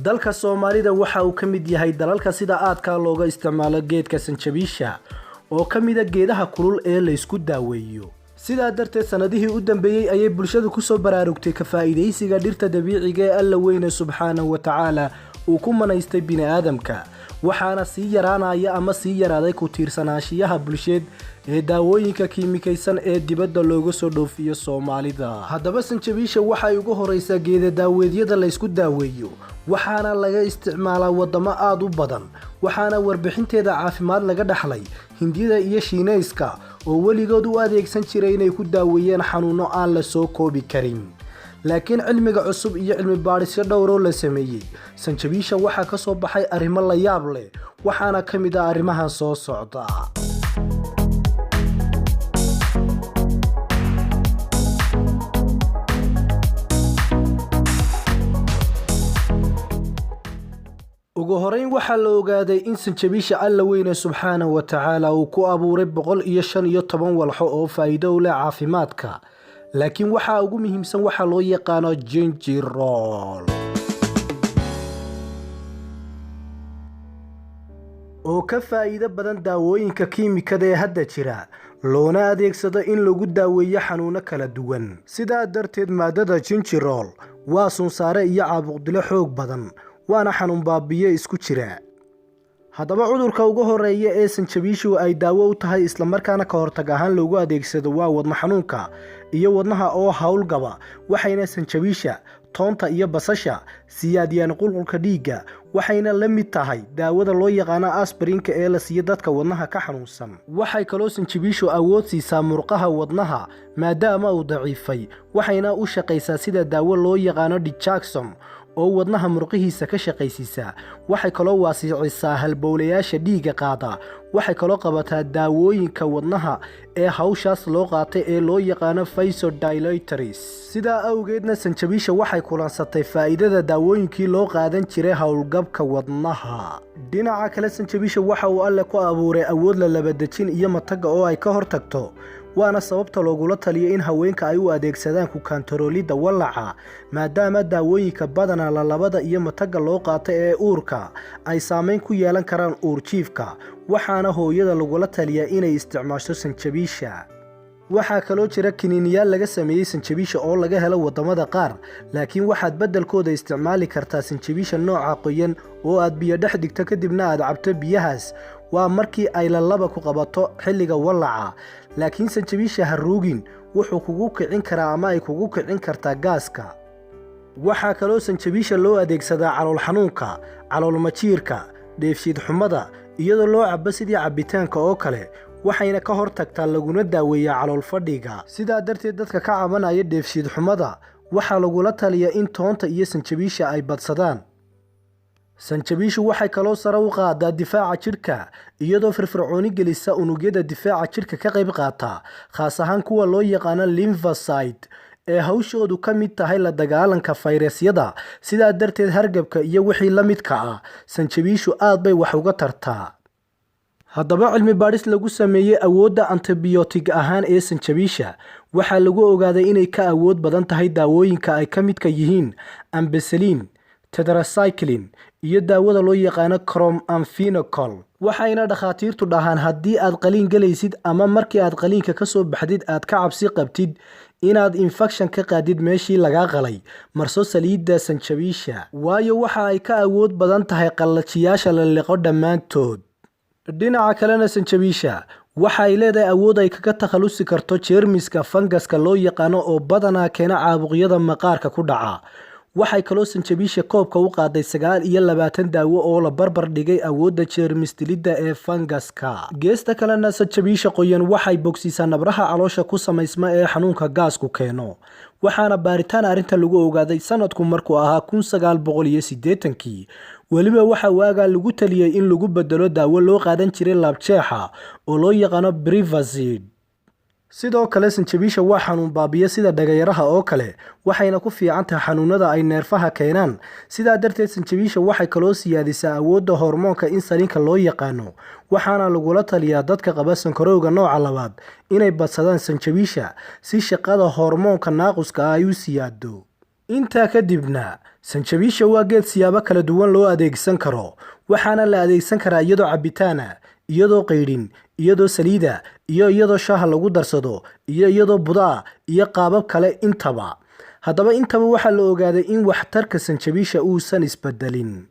dalka Soomaalida waxa uu ka mid yahay dalalka sida aadka looga isticmaalo geedka sanjabiisha oo ka mid ah geedaha kulul ee la isku daaweeyo. sidaa darteed sanadihii u dambeeyay ayay bulshadu ku soo baraarugtay ka faa'iideysiga dhirta dabiiciga ee Alla weyne subxaanahu wa ta'ala uu ku manaystay bini'aadamka, waxaana sii yaraanaya ama sii yaraaday ku tiirsanaanshiyaha bulsheed ee daawooyinka kiimikaysan ee dibadda looga soo dhoofiyo Soomaalida. Haddaba sanjabiisha waxay ugu horeysaa geeda daaweedyada la isku daaweeyo, waxaana laga isticmaalaa wadamo aad u badan, waxaana warbixinteeda caafimaad laga dhaxlay Hindida iyo Shiinayska oo weligood u adeegsan jiray inay ku daaweeyaan xanuuno aan la soo koobi karin. laakiin cilmiga cusub iyo cilmi baadhisyo dhowr oo la sameeyay sanjabiisha waxa ka soo baxay arrimo la yaab leh, waxaana ka mid ah arrimahan soo socda. ugu horeyn waxaa la ogaaday in sanjabiisha Alla weyne subxaanahu wa ta'ala uu ku abuuray 115 walxo oo faa'iido u leh caafimaadka, laakiin waxa ugu muhiimsan waxa loo yaqaan gingerol oo ka faa'iido badan daawooyinka kiimikada ee hadda jira, loona adeegsado in lagu daaweeyo xanuuno kala duwan. sidaa darteed maadada gingerol waa sunsaare iyo caabuq dilo xoog badan, waana xanuun baabiye isku jira. haddaba cudurka ugu horeeya ee sanjabiishu ay daawo u tahay isla markaana ka hortag ahaan loogu adeegsado waa wadna xanuunka iyo wadnaha oo hawlgaba, waxayna sanjabiisha, toonta iyo basasha siyaadiyaan qulqulka dhiigga, waxayna la mid tahay daawada loo yaqaan aspirinka ee la siiyo dadka wadnaha ka xanuunsan. waxay kaloo sanjabiishu awood siisaa murqaha wadnaha maadaama uu daciifay, waxayna u shaqaysaa sida daawo loo yaqaan digoxin oo wadnaha murqihiisa ka shaqaysiisa. waxay kaloo waasicisaa halbowlayaasha dhiigga qaada, waxay kaloo qabataa daawooyinka wadnaha ee hawshaas loo qaatay ee loo yaqaan vasodilators. sidaa awgeedna sanjabiisha waxay kulansatay faa'iidada daawooyinkii loo qaadan jiray howlgabka wadnaha. dhinaca kale sanjabiisha waxa uu Alle ku abuuray awood la labadejin iyo mataga oo ay ka hortagto, waana sababta loogula taliyo in haweenka ay u adeegsadaan ku kantaroolidda wallaca, maadaama daawooyinka badana lalabada iyo mataga loo qaatay ee uurka ay saameyn ku yeelan karaan uurjiifka, waxaana hooyada lagula taliyaa inay isticmaasho sanjabiisha. waxaa kaloo jira kiniiniyaal laga sameeyey sanjabiisha oo laga helo wadamada qaar, laakiin waxaad beddelkooda isticmaali kartaa sanjabiisha nooca qoyan oo aad biyo dhex dhigto kadibna aad cabto biyahaas. waa markii ay lalaba ku qabato xilliga wallaca, laakiin sanjabiisha ha ruugin, wuxuu kugu kicin karaa ama ay kugu kicin kartaa gaaska. waxaa kaloo sanjabiisha loo adeegsadaa calool xanuunka, calool majiirka, dheefshiid xumada, iyadoo loo cabo sidii cabitaanka oo kale, waxayna ka hortagtaa laguna daaweeyaa calool fadhiga. sidaa darteed dadka ka cabanaya dheefshiid xumada waxaa lagula taliyaa in toonta iyo sanjabiisha ay badsadaan. sanjabiishu waxay kaloo sare u qaadaa difaaca jidhka, iyadoo firfircooni gelisa unugyada difaaca jidhka ka qayb qaata, khaas ahaan kuwa loo yaqaan lymphocyte ee hawshoodu ka mid tahay la dagaalanka fayrasyada. sidaa darteed hargabka iyo wixii la midka ah sanjabiishu aad bay wax uga tartaa. haddaba cilmi baadhis lagu sameeyey awoodda antibiyootig ahaan ee sanjabiisha waxaa lagu ogaaday inay ka awood badan tahay daawooyinka ay ka midka yihiin ampicillin, tetracycline iyo daawada loo yaqaan chloramphenicol. waxayna dhakhaatiirtu dhahaan haddii aad qaliin galaysid ama markii aad qaliinka ka soo baxdid aad ka cabsi qabtid inaad infekshan ka qaadid meeshii lagaa qalay, marso saliidda sanjabiisha, waayo waxa ay ka awood badan tahay qallajiyaasha la liqo dhammaantood. dhinaca kalena sanjabiisha waxa ay leedahay awood ay kaga takhalusi karto jeermiska fangaska loo yaqaano oo badanaa keena caabuqyada maqaarka ku dhaca. waxay kaloo sanjabiisha koobka u qaaday 29 daawo oo la barbar dhigay awoodda jeermis dilidda ee fangaska. geesta kalena sanjabiisha qoyan waxay bogsiisaa nabraha caloosha ku samaysma ee xanuunka gaasku keeno, waxaana baaritaan arrinta lagu ogaaday sanadku markuu ahaa 1980. weliba waxa waagaa lagu taliyey in lagu bedelo daawo loo qaadan jiray laabjeexa oo loo yaqaano Prevacid. sidoo kale sanjabiisha waa xanuun baabiye sida dhagayaraha oo kale, waxayna ku fiican tahay xanuunada ay neerfaha keenaan. sidaa darteed sanjabiisha waxay kaloo siyaadisaa awoodda hormoonka insulinka loo yaqaano, waxaana lagula taliyaa dadka qaba sankarowga nooca labaad inay badsadaan sanjabiisha si shaqada hormoonka naaquska ay u siyaado. intaa kadibna sanjabiisha waa geed siyaabo kala duwan loo adeegsan karo, waxaana la adeegsan karaa iyadoo cabitaana, iyadoo qaydhin, iyadoo saliida, iyo iyadoo shaaha lagu darsado, iyo iyadoo budaa iyo qaabab kale intaba. Haddaba intaba waxaa la ogaaday in waxtarka sanjabiisha uusan isbedelin.